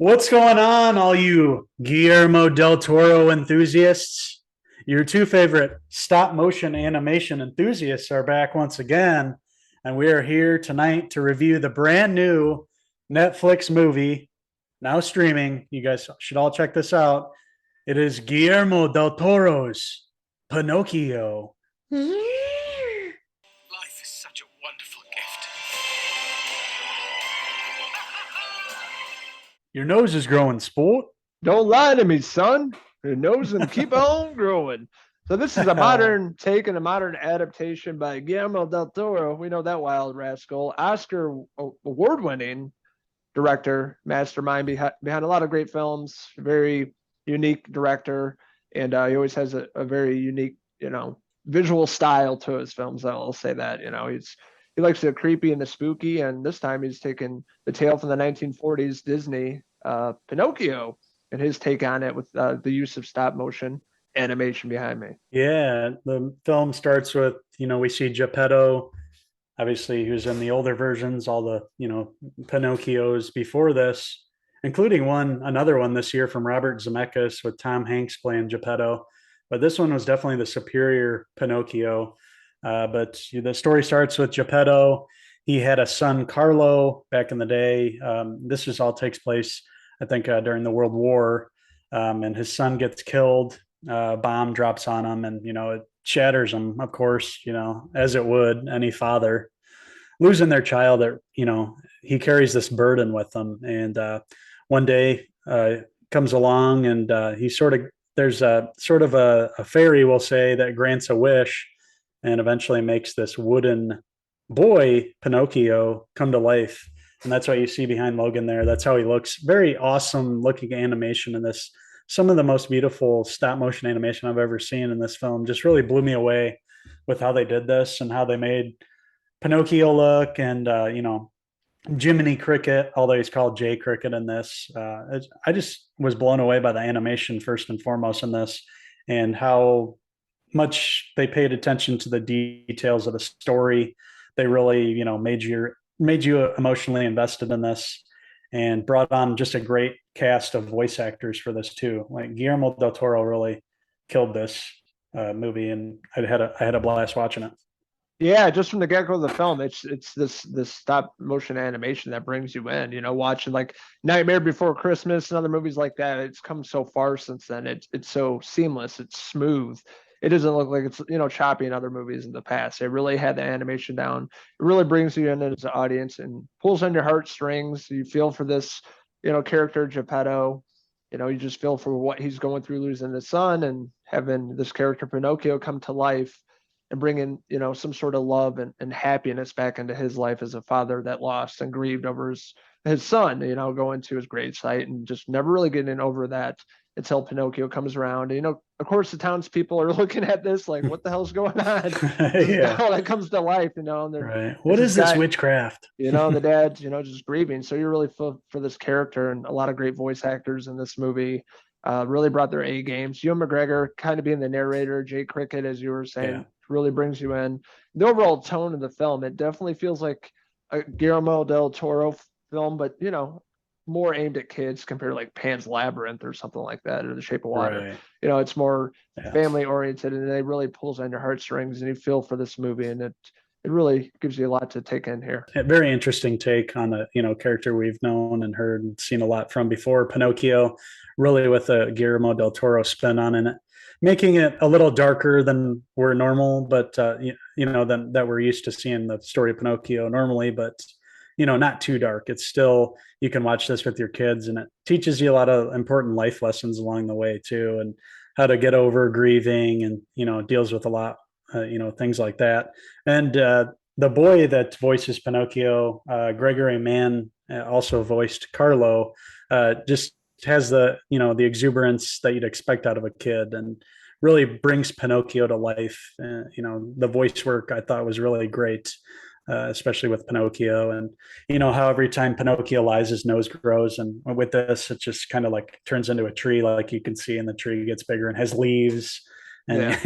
What's going on, all you Guillermo del Toro enthusiasts? Your two favorite stop motion animation enthusiasts are back once again, and we are here tonight to review the brand new Netflix movie, now streaming. You guys should all check this out. It is Guillermo del Toro's Pinocchio. Life is such a wonderful gift. Your nose is growing, sport. Don't lie to me, son. Your nose and keep on growing. So this is a modern take and a modern adaptation by Guillermo del Toro. We know that wild rascal, Oscar award-winning director, mastermind behind a lot of great films. Very unique director, and he always has a very unique, visual style to his films. I'll say that. He likes the creepy and the spooky, and this time he's taken the tale from the 1940s Disney Pinocchio and his take on it with the use of stop motion animation behind me. Yeah, the film starts with, we see Geppetto. Obviously, he was in the older versions, all the, Pinocchios before this, including another one this year from Robert Zemeckis with Tom Hanks playing Geppetto. But this one was definitely the superior Pinocchio. But the story starts with Geppetto. He had a son, Carlo, back in the day. This all takes place, I think, during the World War. And his son gets killed. Bomb drops on him, and it shatters him, of course, as it would any father losing their child. That he carries this burden with him, and one day comes along, and there's a fairy, we'll say, that grants a wish, and eventually makes this wooden boy Pinocchio come to life. And that's what you see behind Logan there. That's how he looks. Very awesome looking animation in this. Some of the most beautiful stop motion animation I've ever seen in this film. Just really blew me away with how they did this and how they made Pinocchio look. And Jiminy Cricket, although he's called Jay Cricket in this. I just was blown away by the animation first and foremost in this, and how much they paid attention to the details of the story. They really, made you emotionally invested in this, and brought on just a great cast of voice actors for this too. Like Guillermo del Toro really killed this movie, and I had a blast watching it. Yeah, just from the get-go of the film, it's this stop motion animation that brings you in. Watching like Nightmare Before Christmas and other movies like that. It's come so far since then. It's so seamless. It's smooth. It doesn't look like it's choppy in other movies in the past. They really had the animation down. It really brings you in as an audience and pulls on your heartstrings. You feel for this character Geppetto. You just feel for what he's going through, losing his son, and having this character Pinocchio come to life and bringing some sort of love and happiness back into his life as a father that lost and grieved over his son, going to his grave site and just never really getting over that until Pinocchio comes around. Of course, the townspeople are looking at this like, what the hell's going on? Yeah. How that comes to life, and right. What is this witchcraft? The dad's, just grieving. So you're really full for this character, and a lot of great voice actors in this movie. Really brought their A games. Ewan McGregor kind of being the narrator, Jay Cricket, as you were saying, really brings you in. The overall tone of the film, it definitely feels like a Guillermo del Toro film, but more aimed at kids compared to like Pan's Labyrinth or something like that, or The Shape of Water. Right. It's more family oriented, and it really pulls on your heartstrings, and you feel for this movie, and it really gives you a lot to take in here. A very interesting take on a character we've known and heard and seen a lot from before, Pinocchio, really with a Guillermo del Toro spin on it, making it a little darker than we're normal, but than that we're used to seeing the story of Pinocchio normally, but not too dark. It's still, you can watch this with your kids, and it teaches you a lot of important life lessons along the way too, and how to get over grieving, and deals with a lot, things like that. And the boy that voices Pinocchio, Gregory Mann, also voiced Carlo, just has the exuberance that you'd expect out of a kid, and really brings Pinocchio to life. The voice work I thought was really great. Especially with Pinocchio, and how every time Pinocchio lies, his nose grows, and with this, it just kind of like turns into a tree, like you can see, and the tree gets bigger and has leaves, and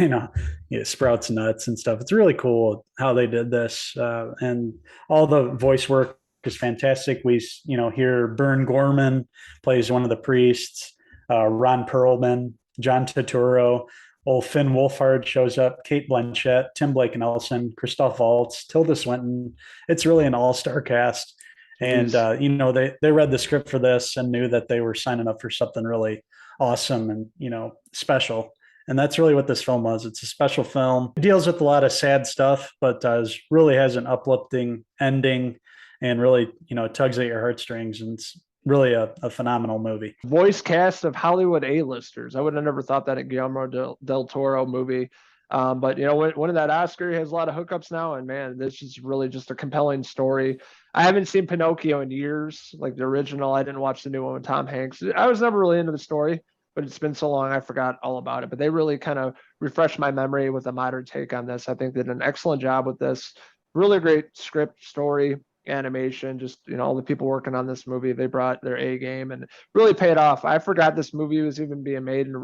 it sprouts nuts and stuff. It's really cool how they did this, and all the voice work is fantastic. We, hear Bern Gorman plays one of the priests, Ron Perlman, John Turturro, old Finn Wolfhard shows up, Kate Blanchett, Tim Blake Nelson, Christoph Waltz, Tilda Swinton. It's really an all-star cast. And, they read the script for this and knew that they were signing up for something really awesome and, special. And that's really what this film was. It's a special film. It deals with a lot of sad stuff, but really has an uplifting ending and really, tugs at your heartstrings. And it's really a phenomenal movie. Voice cast of Hollywood A-listers. I would have never thought that a Guillermo del Toro movie. But winning that Oscar, he has a lot of hookups now, and man, this is really just a compelling story. I haven't seen Pinocchio in years, like the original. I didn't watch the new one with Tom Hanks. I was never really into the story, but it's been so long I forgot all about it. But they really kind of refreshed my memory with a modern take on this. I think they did an excellent job with this. Really great script, story, animation. Just all the people working on this movie, they brought their A game and really paid off. I forgot this movie was even being made and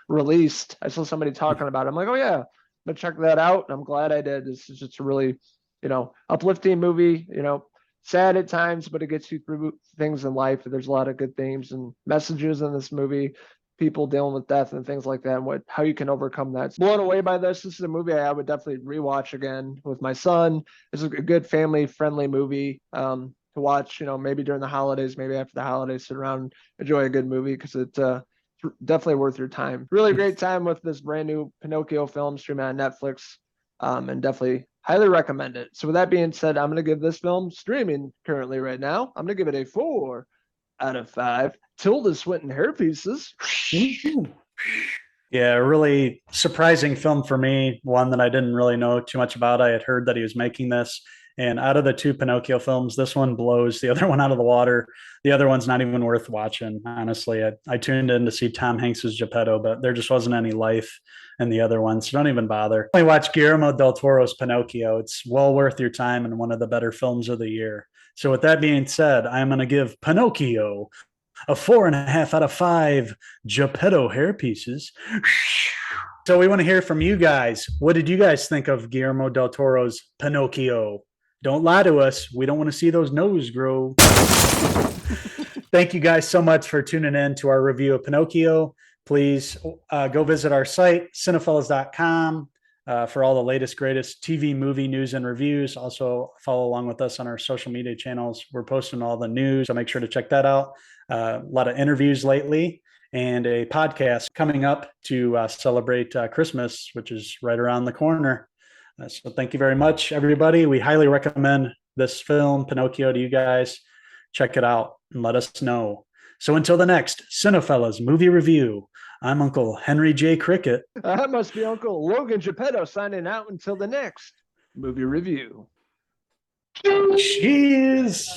released. I saw somebody talking about it. I'm like, oh yeah, I'm gonna check that out. And I'm glad I did. This is just a really uplifting movie. Sad at times, but it gets you through things in life. There's a lot of good themes and messages in this movie. People dealing with death and things like that, and how you can overcome that. Blown away by this. This is a movie I would definitely rewatch again with my son. It's a good family-friendly movie to watch. Maybe during the holidays, maybe after the holidays, sit around, enjoy a good movie because it's definitely worth your time. Really great time with this brand new Pinocchio film streaming on Netflix, and definitely highly recommend it. So with that being said, I'm going to give this film, streaming currently right now, I'm going to give it a 4 out of 5 Tilda Swinton hair pieces. Yeah, a really surprising film for me. One that I didn't really know too much about. I had heard that he was making this. And out of the 2 Pinocchio films, this one blows the other one out of the water. The other one's not even worth watching, honestly. I tuned in to see Tom Hanks's Geppetto, but there just wasn't any life in the other one. So don't even bother. I watch Guillermo del Toro's Pinocchio. It's well worth your time and one of the better films of the year. So with that being said, I'm going to give Pinocchio a 4.5 out of 5 Geppetto hair pieces. So we want to hear from you guys. What did you guys think of Guillermo del Toro's Pinocchio? Don't lie to us. We don't want to see those nose grow. Thank you guys so much for tuning in to our review of Pinocchio. Please go visit our site, Cinephellas.com, for all the latest, greatest TV, movie news and reviews. Also, follow along with us on our social media channels. We're posting all the news, so make sure to check that out. A lot of interviews lately and a podcast coming up to celebrate Christmas, which is right around the corner. So thank you very much, everybody. We highly recommend this film, Pinocchio, to you guys. Check it out and let us know. So until the next Cinephellas movie review, I'm Uncle Henry J. Cricket. That must be Uncle Logan Geppetto signing out until the next movie review. Cheers.